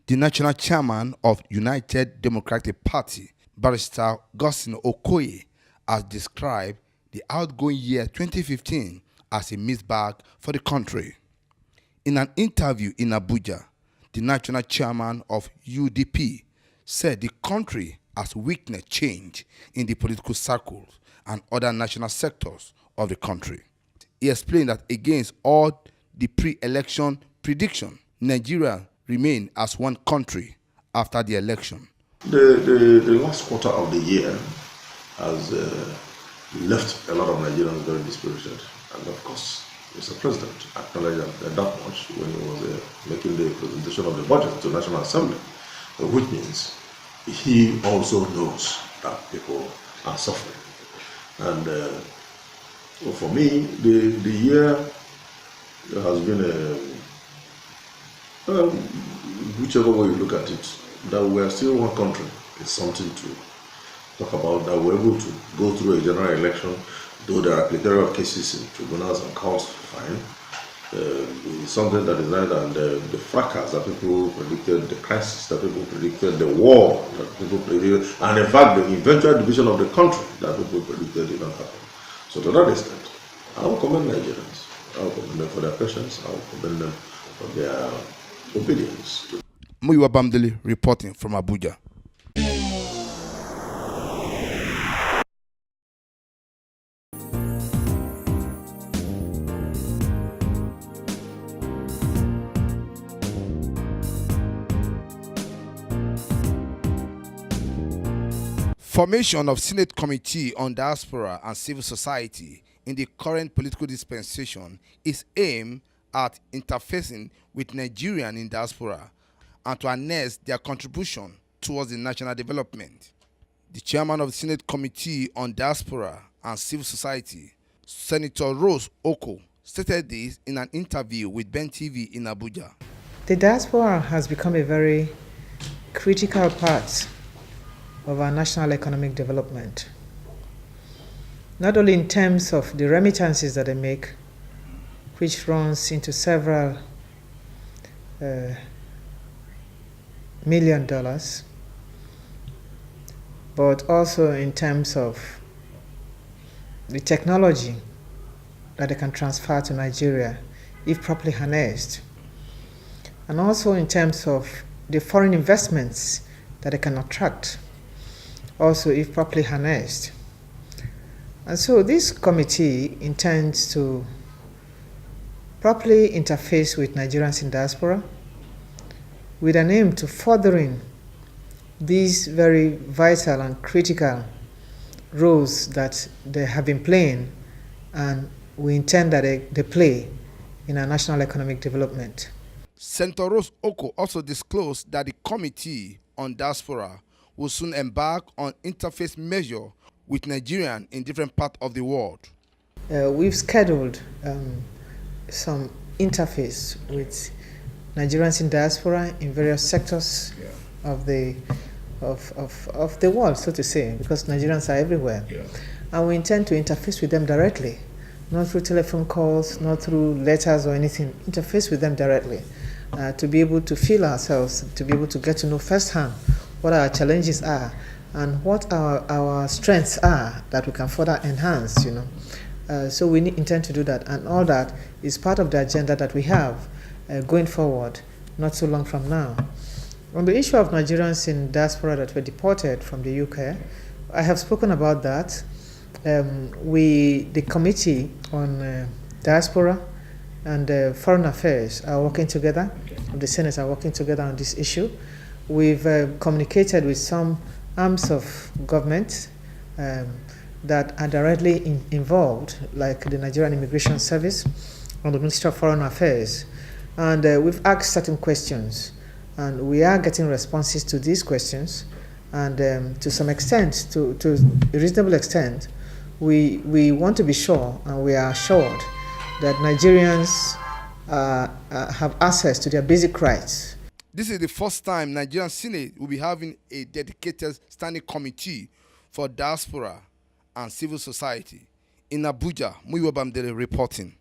The national chairman of United Democratic Party, Barrister Gustin Okoye, has described the outgoing year 2015 as a mixed bag for the country. In an interview in Abuja, the national chairman of UDP said the country has witnessed change in the political circles and other national sectors of the country. He explained that against all the pre-election prediction, Nigeria remained as one country after the election. The last quarter of the year has left a lot of Nigerians very dispirited, and of course, Mr. President acknowledged that much when he was making the presentation of the budget to the National Assembly, which means he also knows that people are suffering. And for me, the year has been whichever way you look at it, that we are still one country is something to talk about, that we're able to go through a general election, though there are plethora of cases in tribunals and courts, fine. It's something that is not the fracas that people predicted, the crisis that people predicted, the war that people predicted, and in fact the eventual division of the country that people predicted did not happen. So to that extent, I will commend Nigerians. I will commend them for their patience. I will commend them for their obedience. Muyiwa Bamdele reporting from Abuja. Formation of Senate Committee on Diaspora and Civil Society in the current political dispensation is aimed at interfacing with Nigerians in diaspora and to harness their contribution towards the national development. The chairman of the Senate Committee on Diaspora and Civil Society, Senator Rose Oko, stated this in an interview with Ben TV in Abuja. The diaspora has become a very critical part of our national economic development, not only in terms of the remittances that they make, which runs into several $1 million, but also in terms of the technology that they can transfer to Nigeria if properly harnessed, and also in terms of the foreign investments that they can attract, also if properly harnessed. And so this committee intends to properly interface with Nigerians in diaspora with an aim to furthering these very vital and critical roles that they have been playing, and we intend that they play in our national economic development. Senator Rose Oko also disclosed that the Committee on Diaspora will soon embark on interface measure with Nigerians in different parts of the world. We've scheduled some interface with Nigerians in diaspora in various sectors of the world, so to say, because Nigerians are everywhere. And we intend to interface with them directly, not through telephone calls, not through letters or anything. Interface with them directly to be able to feel ourselves, to be able to get to know firsthand what our challenges are and what our strengths are that we can further enhance, So we intend to do that, and all that is part of the agenda that we have going forward, not so long from now. On the issue of Nigerians in diaspora that were deported from the UK, I have spoken about that. The Committee on Diaspora and Foreign Affairs are working together. The Senate are working together on this issue. We've communicated with some arms of government that are directly involved, like the Nigerian Immigration Service and the Ministry of Foreign Affairs. And we've asked certain questions, and we are getting responses to these questions. And to some extent, to a reasonable extent, we want to be sure, and we are assured, that Nigerians have access to their basic rights. This is the first time Nigerian Senate will be having a dedicated standing committee for diaspora and civil society. In Abuja, Muyiwa Bamdele reporting.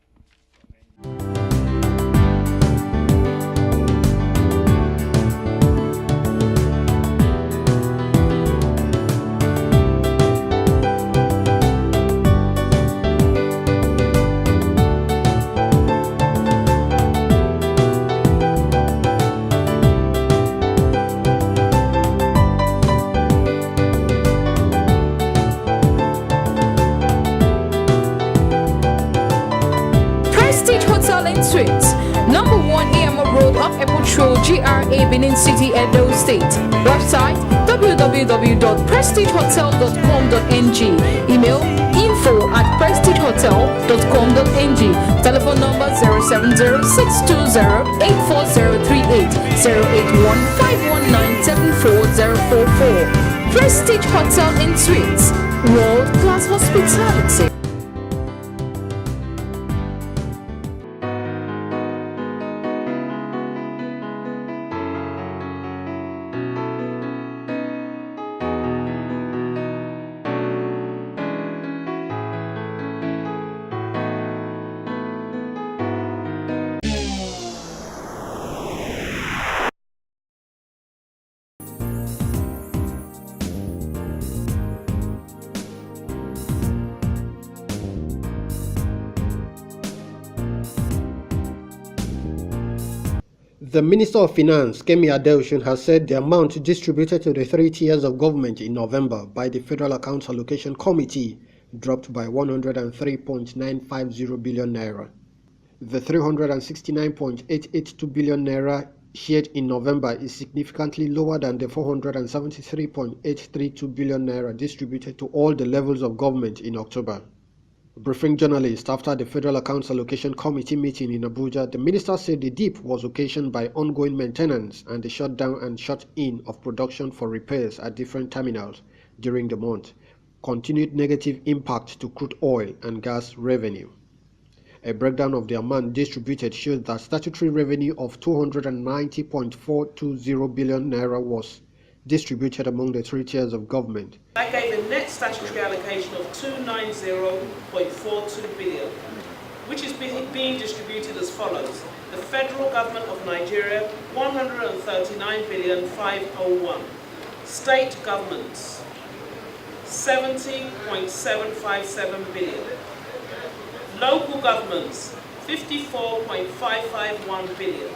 Number 1 AMO Road off Airport Road, GRA, Benin City, Edo State. Website www.prestigehotel.com.ng. Email info@prestigehotel.com.ng. Telephone number 070-620-84038, 081-519-74044. Prestige Hotel and Suites, world-class hospitality. The Minister of Finance, Kemi Adeosun, has said the amount distributed to the 3 tiers of government in November by the Federal Accounts Allocation Committee dropped by 103.950 billion naira. The 369.882 billion naira shared in November is significantly lower than the 473.832 billion naira distributed to all the levels of government in October. Briefing journalists after the Federal Accounts Allocation Committee meeting in Abuja, the minister said the dip was occasioned by ongoing maintenance and the shutdown and shut-in of production for repairs at different terminals during the month, continued negative impact to crude oil and gas revenue. A breakdown of the amount distributed shows that statutory revenue of 290.420 billion naira was distributed among the 3 tiers of government. That gave a net statutory allocation of 290.42 billion, which is being distributed as follows. The Federal Government of Nigeria, 139,501. State governments, 70.757 billion. Local governments, 54.551 billion.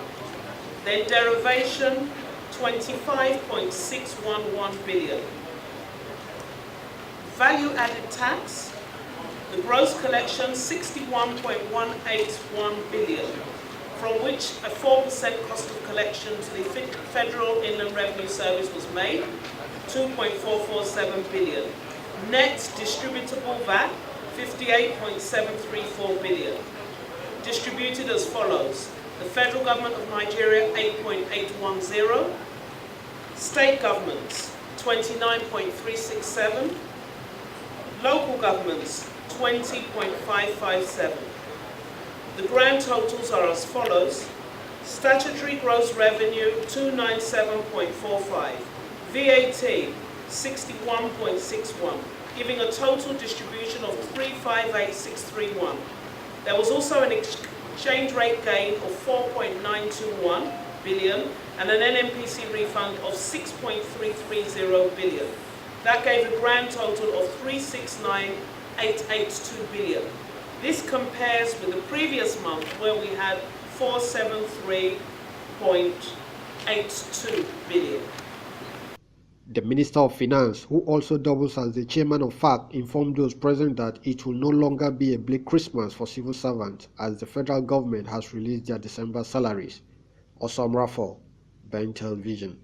Then derivation, 25.611 billion. Value-added tax, the gross collection 61.181 billion, from which a 4% cost of collection to the Federal Inland Revenue Service was made, 2.447 billion. Net distributable VAT, 58.734 billion. Distributed as follows. The Federal Government of Nigeria, 8.810. State governments, 29.367. Local governments, 20.557. The grand totals are as follows. Statutory gross revenue, 297.45. VAT, 61.61, giving a total distribution of 358,631. There was also an exchange rate gain of 4.921 billion and an NMPC refund of 6.330 billion. That gave a grand total of 369,882 billion. This compares with the previous month where we had 473.82 billion. The Minister of Finance, who also doubles as the chairman of FAC, informed those present that it will no longer be a bleak Christmas for civil servants as the federal government has released their December salaries. Osam Rafal, Ben Television.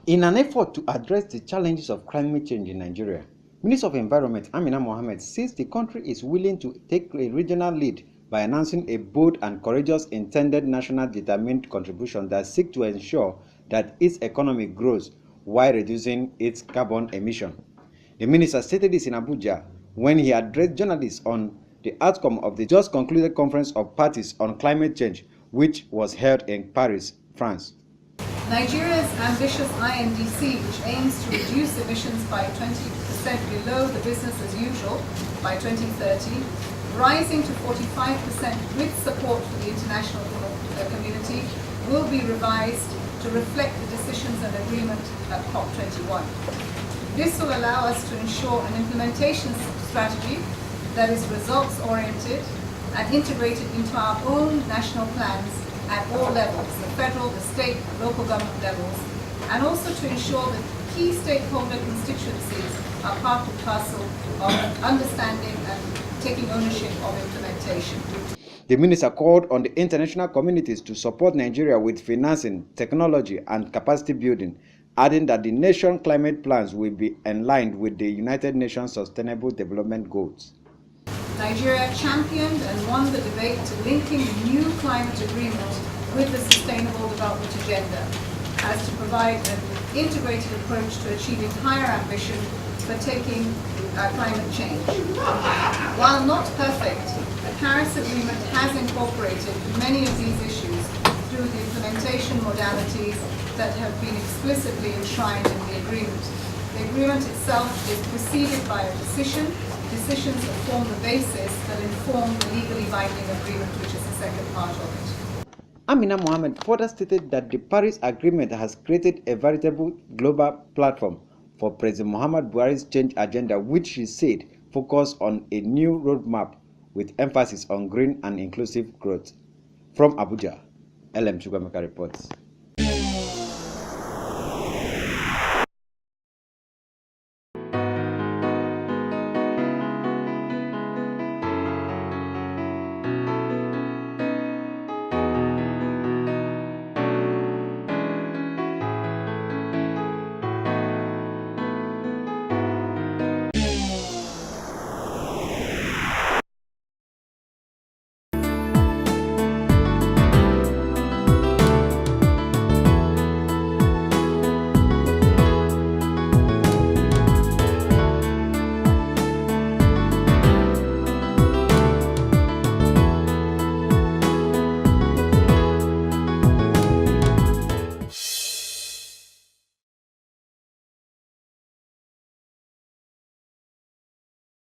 In an effort to address the challenges of climate change in Nigeria, Minister of Environment Amina Mohammed says the country is willing to take a regional lead by announcing a bold and courageous intended national determined contribution that seeks to ensure that its economy grows while reducing its carbon emission. The minister stated this in Abuja when he addressed journalists on the outcome of the just concluded Conference of Parties on Climate Change, which was held in Paris, France. Nigeria's ambitious INDC, which aims to reduce emissions by 20% below the business as usual by 2030, rising to 45% with support from the international community, will be revised to reflect the decisions and agreement at COP21. This will allow us to ensure an implementation strategy that is results-oriented, and integrated into our own national plans at all levels, the federal, the state, local government levels, and also to ensure that key stakeholder constituencies are part and parcel of understanding and taking ownership of implementation. The minister called on the international communities to support Nigeria with financing, technology, and capacity building, adding that the nation's climate plans will be aligned with the United Nations Sustainable Development Goals. Nigeria championed and won the debate to linking the new climate agreement with the Sustainable Development Agenda as to provide an integrated approach to achieving higher ambition for taking climate change. While not perfect, the Paris Agreement has incorporated many of these issues through the implementation modalities that have been explicitly enshrined in the agreement. The agreement itself is preceded by a decision. Decisions that form the basis that inform the legally binding agreement, which is the second part of it. Amina Mohammed further stated that the Paris Agreement has created a veritable global platform for President Muhammad Buhari's change agenda, which she said focused on a new roadmap with emphasis on green and inclusive growth. From Abuja, LM Chukwemeka reports.